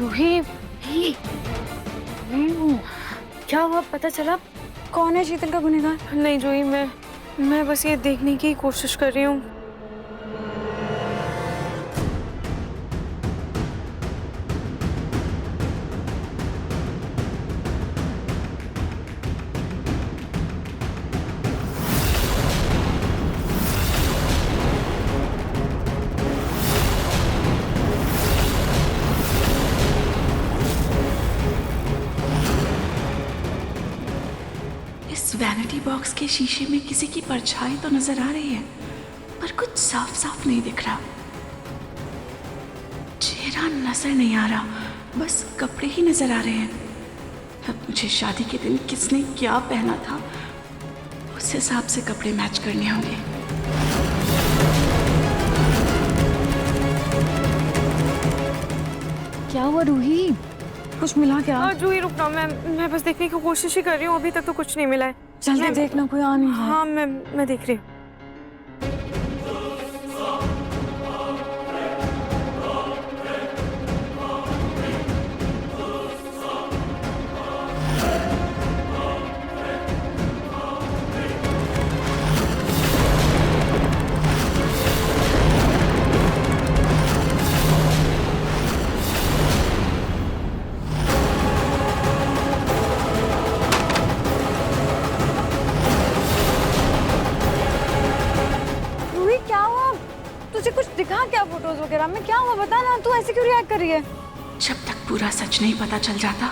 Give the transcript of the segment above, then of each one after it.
रूही, क्या हुआ, पता चला? कौन है शीतल का गुनहगार? नहीं जूही, मैं बस ये देखने की कोशिश कर रही हूँ। इस वैनिटी बॉक्स के शीशे में किसी की परछाई तो नजर आ रही है, पर कुछ साफ साफ नहीं दिख रहा। चेहरा नजर नहीं आ रहा, बस कपड़े ही नजर आ रहे हैं। अब मुझे शादी के दिन किसने क्या पहना था, उस हिसाब से कपड़े मैच करने होंगे। क्या हुआ रूही, कुछ मिला क्या? हाँ जूही रुकना, मैं बस देखने की कोशिश ही कर रही हूँ, अभी तक तो कुछ नहीं मिला है। जल्दी देखना, कोई आ नहीं है। हाँ मैं देख रही हूँ। तुझे कुछ दिखा क्या फोटोज वगैरह में? क्या हुआ बता ना, तू ऐसे क्यों रिएक्ट कर रही है? जब तक पूरा सच नहीं पता चल जाता,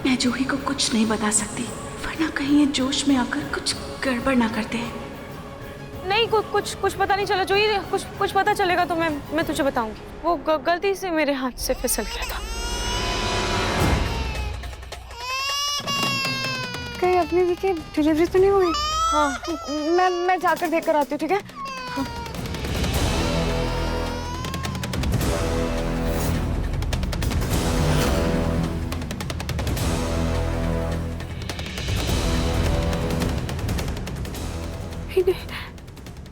मैं जूही को कुछ नहीं बता सकती, वरना कहीं ये जोश में आकर कुछ गड़बड़ ना करते हैं। नहीं कुछ पता नहीं चला जूही, कुछ पता चलेगा तो मैं तुझे बताऊंगी। वो गलती से मेरे हाथ से फिसल गया था। कहीं अपनी भी की डिलीवरी तो नहीं हुई? हाँ मैं जाकर देख कर आती हूँ, ठीक है? हाँ।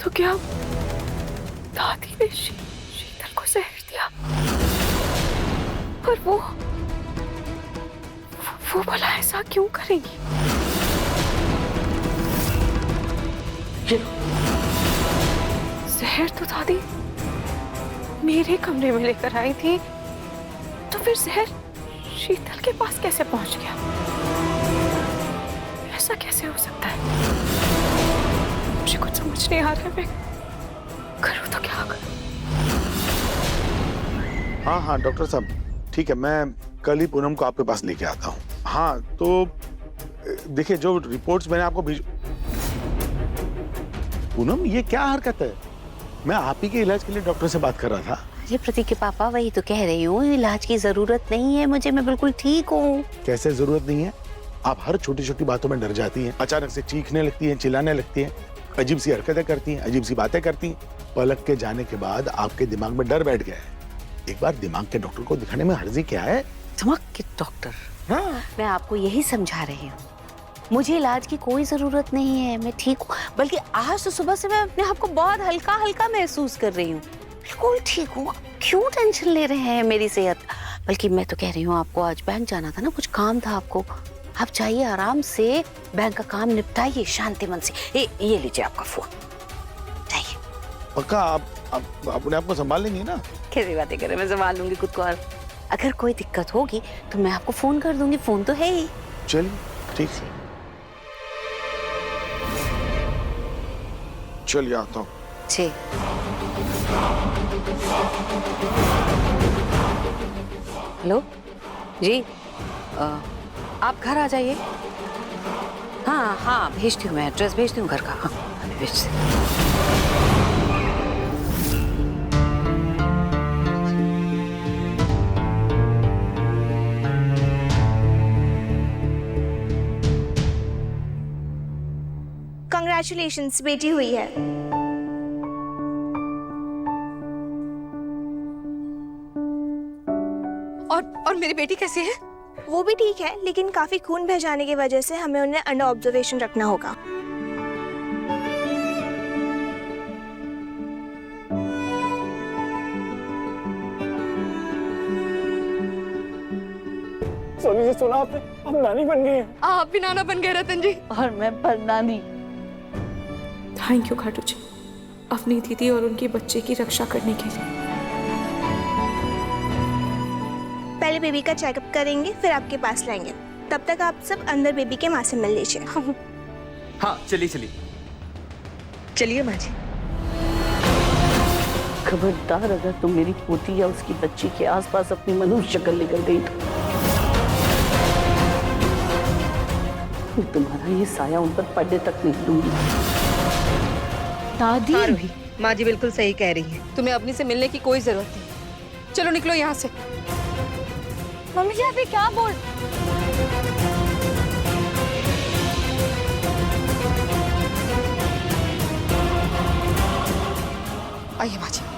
तो क्या दादी ने शीतल को जहर दिया? पर वो भला ऐसा क्यों करेगी? जहर तो दादी मेरे कमरे में लेकर आई थी, तो फिर जहर शीतल के पास कैसे पहुंच गया? ऐसा कैसे हो सकता है? मुझे कुछ समझ नहीं आ रहा है, मैं करूँ तो क्या करूँ? हाँ डॉक्टर साहब, ठीक है, मैं कल ही पूनम को आपके पास लेके आता हूँ। हाँ तो देखिए, जो रिपोर्ट्स मैंने आपको भेज। पूनम, ये क्या हरकत है? मैं आप ही के इलाज के लिए डॉक्टर से बात कर रहा था। अरे प्रतीक के पापा, वही तो कह रही हूँ, इलाज की जरूरत नहीं है मुझे, मैं बिल्कुल ठीक हूँ। कैसे जरूरत नहीं है? आप हर छोटी छोटी बातों में डर जाती हैं, अचानक से चीखने लगती हैं, चिल्लाने लगती हैं, अजीब सी हरकतें करती हैं, अजीब सी बातें करती हैं। पलक के जाने के बाद आपके दिमाग में डर बैठ गया है। एक बार दिमाग के डॉक्टर को दिखाने में हर्जी क्या है? दिमाग के डॉक्टर? हाँ। मैं आपको यही समझा रही हूँ, मुझे इलाज की कोई जरूरत नहीं है, मैं ठीक हूँ। बल्कि आज तो सुबह से मैं अपने आप को बहुत हल्का हल्का महसूस कर रही हूँ, बिल्कुल ठीक हूँ। क्यों टेंशन ले रहे हैं मेरी सेहत? बल्कि मैं तो कह रही हूँ, आपको आज बैंक जाना था ना, कुछ काम था आपको, आप जाइए आराम से, बैंक का काम निपटाइए शांति मन से। ये लीजिए आपका फोन, जाइए। पक्का आप अपने आप को संभाल लेंगी ना? कैसी बातें कर रहे हैं, मैं संभाल लूंगी खुद को, और अगर कोई दिक्कत होगी तो मैं आपको फोन कर दूंगी, फोन तो है ही। चलिए ठीक है, चलिए आता हूँ। जी। हेलो जी, आप घर आ जाइए। हाँ भेजती हूँ, मैं एड्रेस भेजती हूँ घर का। हाँ भेजती हूँ। कंग्रेचुलेशंस, बेटी हुई है। और मेरी बेटी कैसी है? वो भी ठीक है, लेकिन काफी खून बह जाने की वजह से हमें उन्हें अंडर ऑब्जर्वेशन रखना होगा। सोनी से सुना आपने? हम नानी बन गए हैं। आप भी नाना बन गए रतन जी। और मैं परनानी। थैंक यू खाटू जी, अपनी दीदी और उनके बच्चे की रक्षा करने के लिए। पहले बेबी का चेकअप करेंगे, फिर आपके पास लाएंगे। तब तक आप सब अंदर बेबी के माँ से मिल लीजिए। हाँ चलिए चलिए चलिए माँ जी। खबरदार अगर तुम मेरी पोती या उसकी बच्ची के आसपास अपनी मनुष्य शक्ल लेकर गई तो तुम्हारा ये साया उन पर पड़ने तक नहीं दूंगी। दादी, हाँ रूही, माँ जी बिल्कुल सही कह रही है। तुम्हें अपनी से मिलने की कोई जरूरत नहीं। चलो निकलो यहाँ से। मम्मी जी आप ये क्या बोल? आइए माँ जी।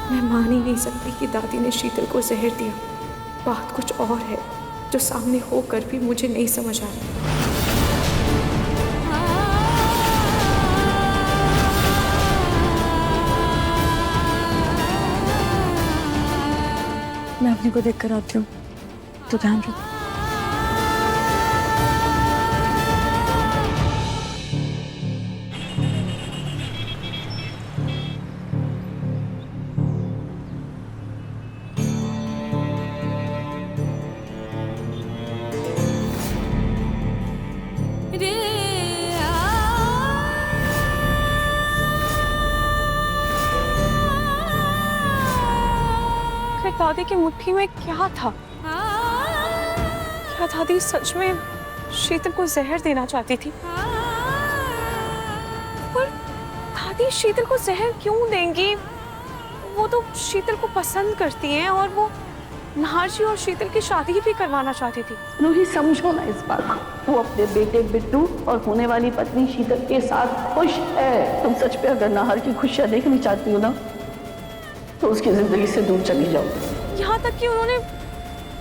मैं मान ही नहीं सकती कि दादी ने शीतल को जहर दिया। बात कुछ और है जो सामने होकर भी मुझे नहीं समझ आ रहा। मैं अपने को देख कर आती हूँ, तो ध्यान रखो। दादी की मुट्ठी में क्या था? क्या दादी सच में शीतल को जहर देना चाहती थी? पर दादी शीतल को जहर क्यों देंगी? वो तो शीतल को पसंद करती हैं और वो नाहर जी और शीतल की शादी भी करवाना चाहती थी। रूही समझो ना इस बात को। वो अपने बेटे बिट्टू और होने वाली पत्नी शीतल के साथ खुश है। तुम सच पे अगर नाहर की खुशियां देखनी चाहती हो ना तो उसकी जिंदगी से दूर चली जाओ। यहाँ तक कि उन्होंने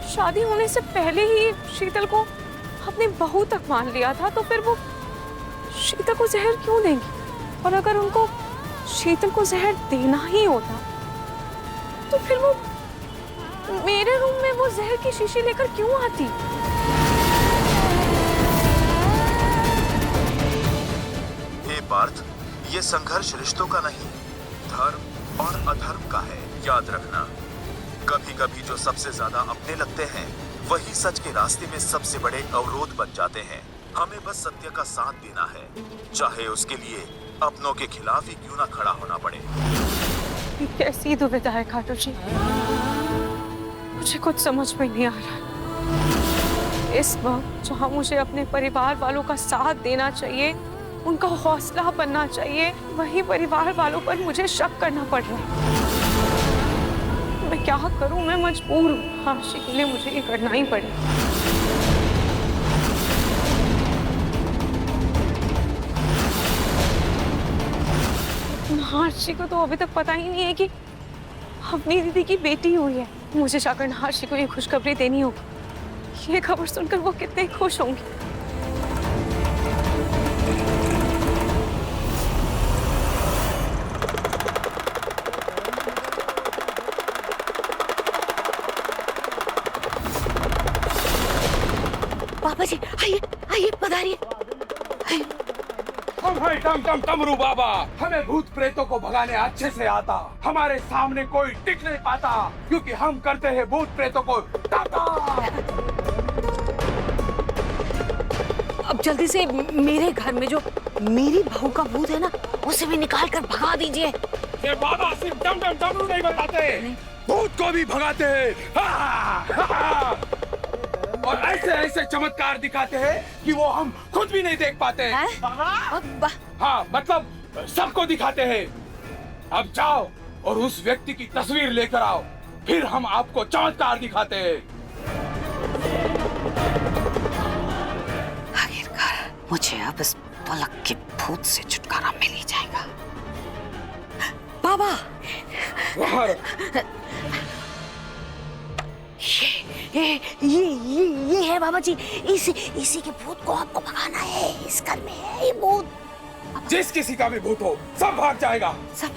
शादी होने से पहले ही शीतल को अपनी बहू तक मान लिया था, तो फिर वो शीतल को जहर क्यों देंगी? और अगर उनको शीतल को जहर देना ही होता तो फिर वो मेरे रूम में वो जहर की शीशी लेकर क्यों आती? हे पार्थ, ये संघर्ष रिश्तों का नहीं, धर्म और अधर्म का है। याद रखना, कभी कभी जो सबसे ज्यादा अपने लगते हैं वही सच के रास्ते में सबसे बड़े अवरोध बन जाते हैं। हमें बस सत्य का साथ देना है, चाहे उसके लिए अपनों के खिलाफ ही क्यों ना खड़ा होना पड़े। कैसी दुविधा है खाटू जी, मुझे कुछ समझ में नहीं आ रहा। इस वक्त जहाँ मुझे अपने परिवार वालों का साथ देना चाहिए, उनका हौसला बनना चाहिए, वही परिवार वालों पर मुझे शक करना पड़ रहा है। मैं क्या करूं? मैं मजबूर हूँ। हाशी के लिए मुझे ये करना ही पड़ेगा। नाहर्षि को तो अभी तक पता ही नहीं है कि अपनी दीदी की बेटी हुई है। मुझे जाकर नाहर्षि को ये खुशखबरी देनी होगी। ये खबर सुनकर वो कितने खुश होंगी। बाबा जी आइए आइए, पधारिए। भाई डमरू बाबा, हमें भूत प्रेतों को भगाने अच्छे से आता। हमारे सामने कोई टिक नहीं पाता क्योंकि हम करते हैं भूत प्रेतों को टाटा। अब जल्दी से मेरे घर में जो मेरी बहू का भूत है ना, उसे भी निकाल कर भगा दीजिए। ये बाबा सिर्फ डमरू नहीं बताते, भूत को भी भगाते हैं। और ऐसे ऐसे चमत्कार दिखाते हैं कि वो हम खुद भी नहीं देख पाते हैं। हाँ, मतलब सबको दिखाते हैं। अब जाओ और उस व्यक्ति की तस्वीर लेकर आओ, फिर हम आपको चमत्कार दिखाते हैं। आखिरकार मुझे अब इस पलक के भूत से छुटकारा मिल ही जाएगा। बाबा बाहर। ये है बाबा जी, इसी के भूत को आपको भगाना है। इस घर में है ये भूत। जिस किसी का भी भूत हो सब भाग जाएगा। सब